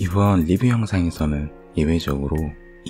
이번 리뷰 영상에서는 예외적으로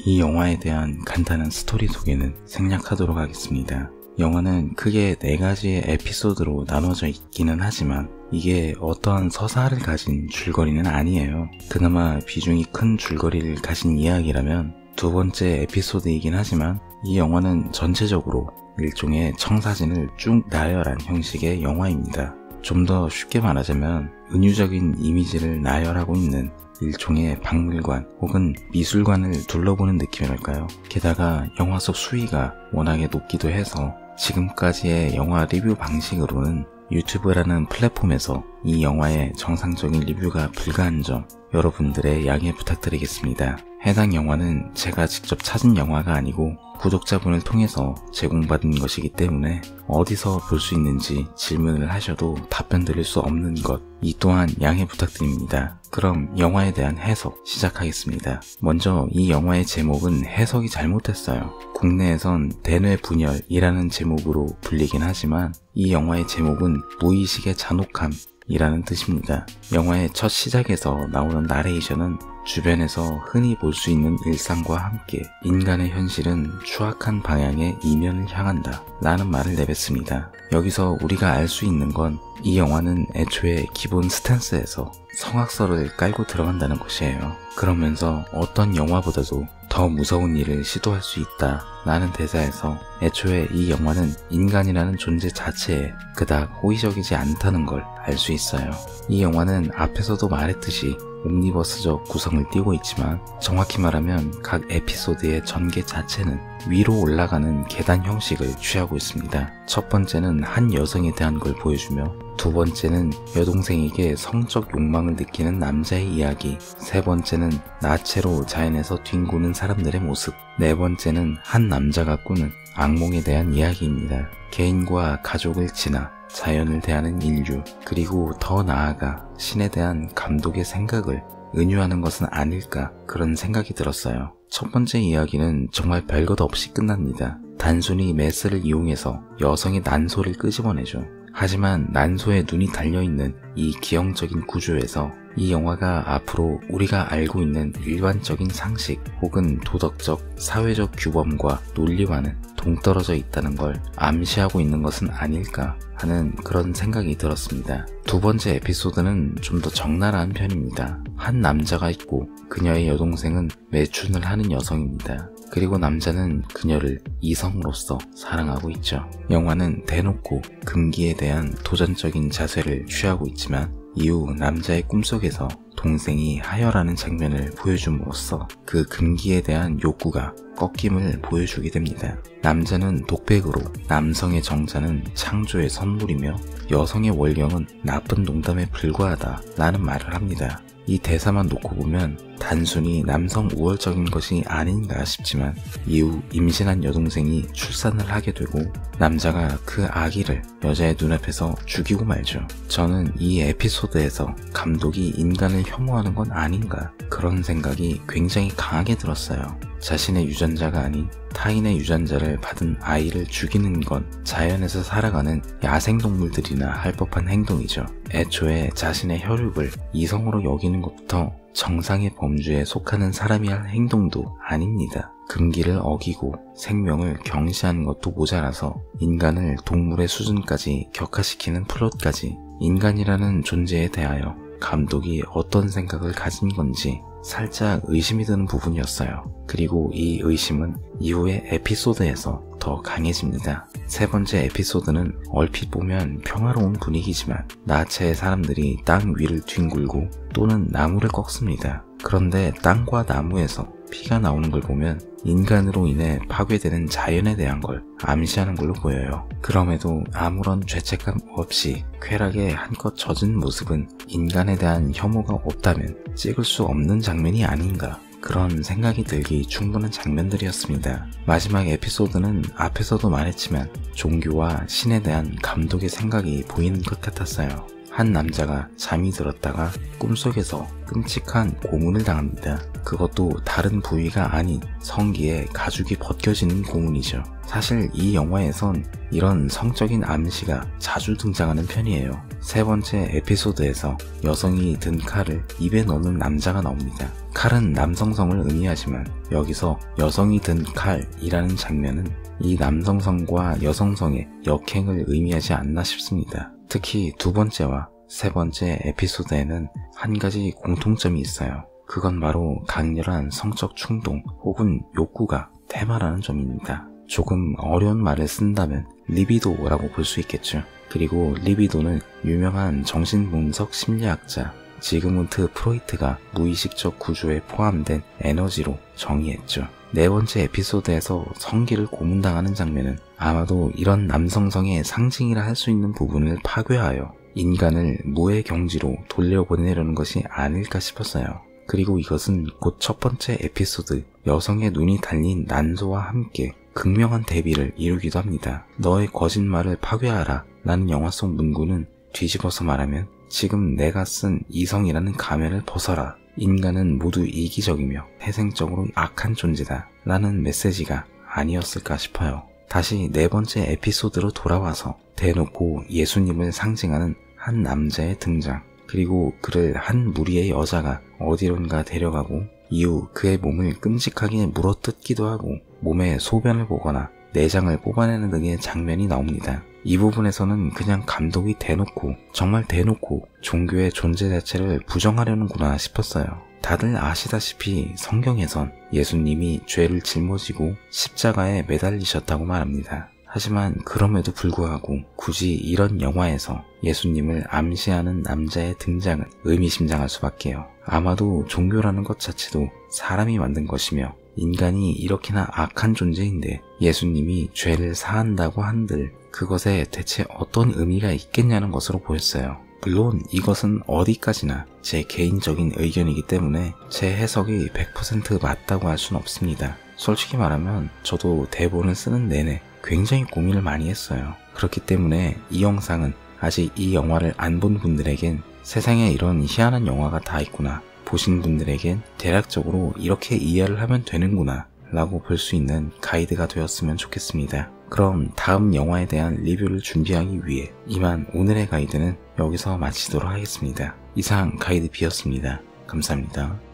이 영화에 대한 간단한 스토리 소개는 생략하도록 하겠습니다. 영화는 크게 4가지의 에피소드로 나눠져 있기는 하지만 이게 어떠한 서사를 가진 줄거리는 아니에요. 그나마 비중이 큰 줄거리를 가진 이야기라면 2번째 에피소드이긴 하지만 이 영화는 전체적으로 일종의 청사진을 쭉 나열한 형식의 영화입니다. 좀 더 쉽게 말하자면 은유적인 이미지를 나열하고 있는 일종의 박물관 혹은 미술관을 둘러보는 느낌이랄까요. 게다가 영화 속 수위가 워낙에 높기도 해서 지금까지의 영화 리뷰 방식으로는 유튜브라는 플랫폼에서 이 영화의 정상적인 리뷰가 불가한 점 여러분들의 양해 부탁드리겠습니다. 해당 영화는 제가 직접 찾은 영화가 아니고 구독자분을 통해서 제공받은 것이기 때문에 어디서 볼 수 있는지 질문을 하셔도 답변 드릴 수 없는 것, 이 또한 양해 부탁드립니다. 그럼 영화에 대한 해석 시작하겠습니다. 먼저 이 영화의 제목은 해석이 잘못됐어요. 국내에선 대뇌분열이라는 제목으로 불리긴 하지만 이 영화의 제목은 무의식의 잔혹함 이라는 뜻입니다. 영화의 첫 시작에서 나오는 나레이션은 주변에서 흔히 볼 수 있는 일상과 함께 인간의 현실은 추악한 방향의 이면을 향한다 라는 말을 내뱉습니다. 여기서 우리가 알 수 있는 건 이 영화는 애초에 기본 스탠스에서 성악설을 깔고 들어간다는 것이에요. 그러면서 어떤 영화보다도 더 무서운 일을 시도할 수 있다 라는 대사에서 애초에 이 영화는 인간이라는 존재 자체에 그닥 호의적이지 않다는 걸 알 수 있어요. 이 영화는 앞에서도 말했듯이 옴니버스적 구성을 띠고 있지만 정확히 말하면 각 에피소드의 전개 자체는 위로 올라가는 계단 형식을 취하고 있습니다. 첫 번째는 한 여성에 대한 걸 보여주며 두 번째는 여동생에게 성적 욕망을 느끼는 남자의 이야기, 세 번째는 나체로 자연에서 뒹구는 사람들의 모습, 네 번째는 한 남자가 꾸는 악몽에 대한 이야기입니다. 개인과 가족을 지나 자연을 대하는 인류, 그리고 더 나아가 신에 대한 감독의 생각을 은유하는 것은 아닐까 그런 생각이 들었어요. 첫 번째 이야기는 정말 별것 없이 끝납니다. 단순히 메스를 이용해서 여성의 난소를 끄집어내죠. 하지만 난소에 눈이 달려있는 이 기형적인 구조에서 이 영화가 앞으로 우리가 알고 있는 일반적인 상식 혹은 도덕적, 사회적 규범과 논리와는 동떨어져 있다는 걸 암시하고 있는 것은 아닐까 하는 그런 생각이 들었습니다. 두 번째 에피소드는 좀 더 적나라한 편입니다. 한 남자가 있고 그녀의 여동생은 매춘을 하는 여성입니다. 그리고 남자는 그녀를 이성으로서 사랑하고 있죠. 영화는 대놓고 금기에 대한 도전적인 자세를 취하고 있지만 이후 남자의 꿈속에서 동생이 하혈하는 장면을 보여줌으로써 그 금기에 대한 욕구가 꺾임을 보여주게 됩니다. 남자는 독백으로 남성의 정자는 창조의 선물이며 여성의 월경은 나쁜 농담에 불과하다 라는 말을 합니다. 이 대사만 놓고 보면 단순히 남성 우월적인 것이 아닌가 싶지만 이후 임신한 여동생이 출산을 하게 되고 남자가 그 아기를 여자의 눈앞에서 죽이고 말죠. 저는 이 에피소드에서 감독이 인간을 혐오하는 건 아닌가 그런 생각이 굉장히 강하게 들었어요. 자신의 유전자가 아닌 타인의 유전자를 받은 아이를 죽이는 건 자연에서 살아가는 야생동물들이나 할 법한 행동이죠. 애초에 자신의 혈육을 이성으로 여기는 것부터 정상의 범주에 속하는 사람이 할 행동도 아닙니다. 금기를 어기고 생명을 경시하는 것도 모자라서 인간을 동물의 수준까지 격하시키는 플롯까지 인간이라는 존재에 대하여 감독이 어떤 생각을 가진 건지 살짝 의심이 드는 부분이었어요. 그리고 이 의심은 이후의 에피소드에서 더 강해집니다. 세 번째 에피소드는 얼핏 보면 평화로운 분위기지만 나체의 사람들이 땅 위를 뒹굴고 또는 나무를 꺾습니다. 그런데 땅과 나무에서 피가 나오는 걸 보면 인간으로 인해 파괴되는 자연에 대한 걸 암시하는 걸로 보여요. 그럼에도 아무런 죄책감 없이 쾌락에 한껏 젖은 모습은 인간에 대한 혐오가 없다면 찍을 수 없는 장면이 아닌가 그런 생각이 들기 충분한 장면들이었습니다. 마지막 에피소드는 앞에서도 말했지만 종교와 신에 대한 감독의 생각이 보이는 것 같았어요. 한 남자가 잠이 들었다가 꿈속에서 끔찍한 고문을 당합니다. 그것도 다른 부위가 아닌 성기에 가죽이 벗겨지는 고문이죠. 사실 이 영화에선 이런 성적인 암시가 자주 등장하는 편이에요. 세 번째 에피소드에서 여성이 든 칼을 입에 넣는 남자가 나옵니다. 칼은 남성성을 의미하지만 여기서 여성이 든 칼이라는 장면은 이 남성성과 여성성의 역행을 의미하지 않나 싶습니다. 특히 두 번째와 세 번째 에피소드에는 한 가지 공통점이 있어요. 그건 바로 강렬한 성적 충동 혹은 욕구가 테마라는 점입니다. 조금 어려운 말을 쓴다면 리비도라고 볼 수 있겠죠. 그리고 리비도는 유명한 정신분석 심리학자 지그문트 프로이트가 무의식적 구조에 포함된 에너지로 정의했죠. 네 번째 에피소드에서 성기를 고문당하는 장면은 아마도 이런 남성성의 상징이라 할 수 있는 부분을 파괴하여 인간을 무의 경지로 돌려보내려는 것이 아닐까 싶었어요. 그리고 이것은 곧 첫 번째 에피소드 여성의 눈이 달린 난소와 함께 극명한 대비를 이루기도 합니다. 너의 거짓말을 파괴하라 라는 영화 속 문구는 뒤집어서 말하면 지금 내가 쓴 이성이라는 가면을 벗어라. 인간은 모두 이기적이며 태생적으로 악한 존재다 라는 메시지가 아니었을까 싶어요. 다시 네 번째 에피소드로 돌아와서 대놓고 예수님을 상징하는 한 남자의 등장, 그리고 그를 한 무리의 여자가 어디론가 데려가고 이후 그의 몸을 끔찍하게 물어뜯기도 하고 몸에 소변을 보거나 내장을 뽑아내는 등의 장면이 나옵니다. 이 부분에서는 그냥 감독이 대놓고 정말 대놓고 종교의 존재 자체를 부정하려는구나 싶었어요. 다들 아시다시피 성경에선 예수님이 죄를 짊어지고 십자가에 매달리셨다고 말합니다. 하지만 그럼에도 불구하고 굳이 이런 영화에서 예수님을 암시하는 남자의 등장은 의미심장할 수밖에요. 아마도 종교라는 것 자체도 사람이 만든 것이며 인간이 이렇게나 악한 존재인데 예수님이 죄를 사한다고 한들 그것에 대체 어떤 의미가 있겠냐는 것으로 보였어요. 물론 이것은 어디까지나 제 개인적인 의견이기 때문에 제 해석이 100% 맞다고 할 수는 없습니다. 솔직히 말하면 저도 대본을 쓰는 내내 굉장히 고민을 많이 했어요. 그렇기 때문에 이 영상은 아직 이 영화를 안 본 분들에겐 세상에 이런 희한한 영화가 다 있구나, 보신 분들에겐 대략적으로 이렇게 이해를 하면 되는구나 라고 볼 수 있는 가이드가 되었으면 좋겠습니다. 그럼 다음 영화에 대한 리뷰를 준비하기 위해 이만 오늘의 가이드는 여기서 마치도록 하겠습니다. 이상 가이드 B였습니다. 감사합니다.